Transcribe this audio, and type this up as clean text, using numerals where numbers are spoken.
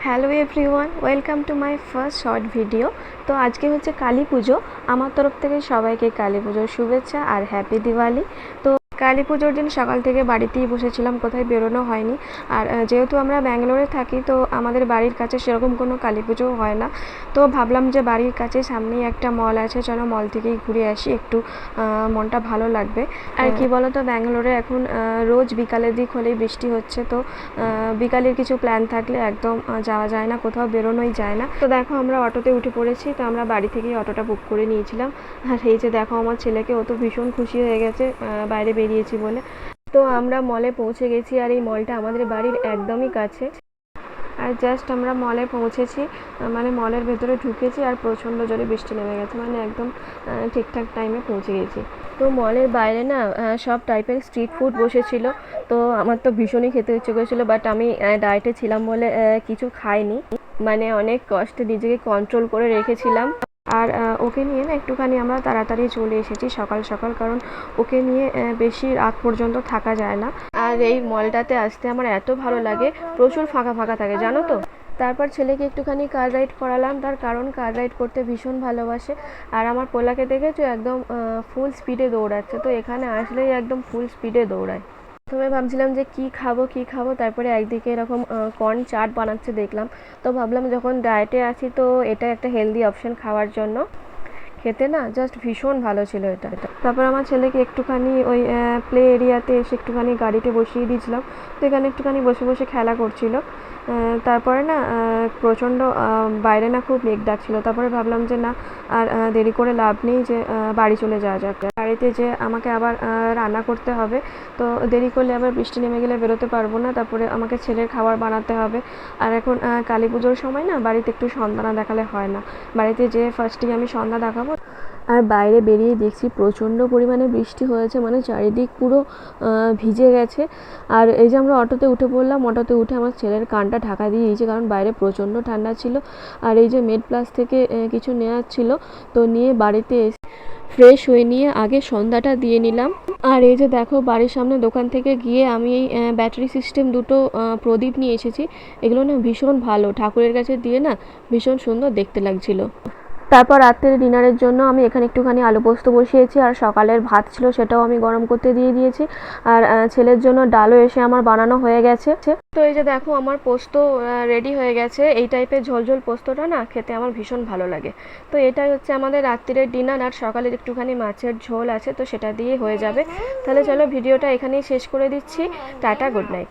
Hello everyone, welcome to my first short video. তো আজকে হচ্ছে কালী পুজো। আমার তরফ থেকে সবাইকে কালী পুজোর শুভেচ্ছা আর হ্যাপি দিওয়ালি। তো কালী পুজোর দিন সকাল থেকে বাড়িতেই বসেছিলাম, কোথায় বেরোনো হয়নি। আর যেহেতু আমরা ব্যাঙ্গালোরে থাকি, তো আমাদের বাড়ির কাছে সেরকম কোনো কালী পুজোও হয় না। তো ভাবলাম যে বাড়ির কাছে সামনেই একটা মল আছে, চলো মল থেকেই ঘুরে আসি, একটু মনটা ভালো লাগবে। আর কি বলো তো, ব্যাঙ্গালোরে এখন রোজ বিকালের দিক হলেই বৃষ্টি হচ্ছে। তো বিকালের কিছু প্ল্যান থাকলে একদম যাওয়া যায় না, কোথাও বেরোনোই যায় না। তো দেখো আমরা অটোতে উঠে পড়েছি। তো আমরা বাড়ি থেকেই অটোটা বুক করে নিয়েছিলাম। আর এই যে দেখো আমার ছেলেকে, ও তো ভীষণ খুশি হয়ে গেছে বাইরে বেরিয়েছি বলে। তো আমরা মলে পৌঁছে গেছি, আর এই মলটা আমাদের বাড়ির একদমই কাছে। আর জাস্ট আমরা মলে পৌঁছেছি, মানে মলের ভেতরে ঢুকেছি আর প্রচণ্ড জোরে বৃষ্টি নেমে গেছে, মানে একদম ঠিকঠাক টাইমে পৌঁছে গেছি। তো মলের বাইরে না সব টাইপের স্ট্রিট ফুড বসেছিল। তো আমার তো ভীষণই খেতে ইচ্ছে করেছিল, বাট আমি ডায়েটে ছিলাম বলে কিছু খাইনি। মানে অনেক কষ্টে নিজেকে কন্ট্রোল করে রেখেছিলাম। আর ওকে নিয়ে না একটুখানি আমরা তাড়াতাড়ি চলে এসেছি সকাল সকাল, কারণ ওকে নিয়ে বেশি রাত পর্যন্ত থাকা যায় না। আর এই মলটাতে আসতে আমার এত ভালো লাগে, প্রচুর ফাঁকা ফাঁকা থাকে জানো তো। তারপর ছেলেকে একটুখানি কার রাইড করালাম, তার কারণ কার রাইড করতে ভীষণ ভালোবাসে। আর আমার পোলাকে দেখেছো, একদম ফুল স্পিডে দৌড়াচ্ছে। তো এখানে আসলেই একদম ফুল স্পিডে দৌড়ায়। প্রথমে ভাবছিলাম যে কি খাবো কি খাবো, তারপরে একদিকে এরকম কর্ন চাট বানাচ্ছে দেখলাম। তো ভাবলাম যখন ডায়েটে আছি, তো এটা একটা হেলদি অপশন খাওয়ার জন্য। খেতে না জাস্ট ভীষণ ভালো ছিল এটা। তারপর আমার ছেলেকে একটুখানি ওই প্লে এরিয়াতে এসে একটুখানি গাড়িতে বসিয়ে দিয়েছিলাম। তো এখানে একটুখানি বসে বসে খেলা করছিল। তারপরে না প্রচণ্ড বাইরে না খুব মেঘ ডাকছিল। তারপরে ভাবলাম যে না আর দেরি করে লাভ নেই, যে বাড়ি চলে যাওয়া যাক। বাড়িতে যে আমাকে আবার রান্না করতে হবে। তো দেরি করলে আবার বৃষ্টি নেমে গেলে বেরোতে পারবো না। তারপরে আমাকে ছেলের খাবার বানাতে হবে। আর এখন কালী পুজোর সময় না বাড়িতে একটু সন্ধ্যা না দেখালে হয় না। বাড়িতে যে ফার্স্টেই আমি সন্ধ্যা দেখাবো। আর বাইরে বেরিয়ে দেখছি প্রচণ্ড পরিমাণে বৃষ্টি হয়েছে, মানে চারিদিক পুরো ভিজে গেছে। আর এই যে আমরা অটোতে উঠে পড়লাম, অটোতে উঠে আমার ছেলের কানটা ঢাকা দিয়ে দিয়েছে, কারণ বাইরে প্রচণ্ড ঠান্ডা ছিল। আর এই যে মেড প্লাস থেকে কিছু নেওয়ার ছিল, তো নিয়ে বাড়িতে এসে ফ্রেশ হয়ে নিয়ে আগে সন্ধ্যাটা দিয়ে নিলাম। আর এই যে দেখো বাড়ির সামনে দোকান থেকে গিয়ে আমি এই ব্যাটারি সিস্টেম দুটো প্রদীপ নিয়ে এসেছি। এগুলো না ভীষণ ভালো, ঠাকুরের কাছে দিয়ে না ভীষণ সুন্দর দেখতে লাগছিল। তারপর রাত্রের ডিনারের জন্য আমি এখানে একটুখানি আলু পোস্ত বসিয়েছি, আর সকালের ভাত ছিল সেটাও আমি গরম করতে দিয়ে দিয়েছি। আর ছেলের জন্য ডালও এসে আমার বানানো হয়ে গেছে। তো এই যে দেখো আমার পোস্ত রেডি হয়ে গেছে। এই টাইপের ঝোলঝোল পোস্তটা না খেতে আমার ভীষণ ভালো লাগে। তো এটাই হচ্ছে আমাদের রাত্রিরের ডিনার। আর সকালের একটুখানি মাছের ঝোল আছে, তো সেটা দিয়ে হয়ে যাবে। তাহলে চলো ভিডিওটা এখানেই শেষ করে দিচ্ছি। Tata, good night.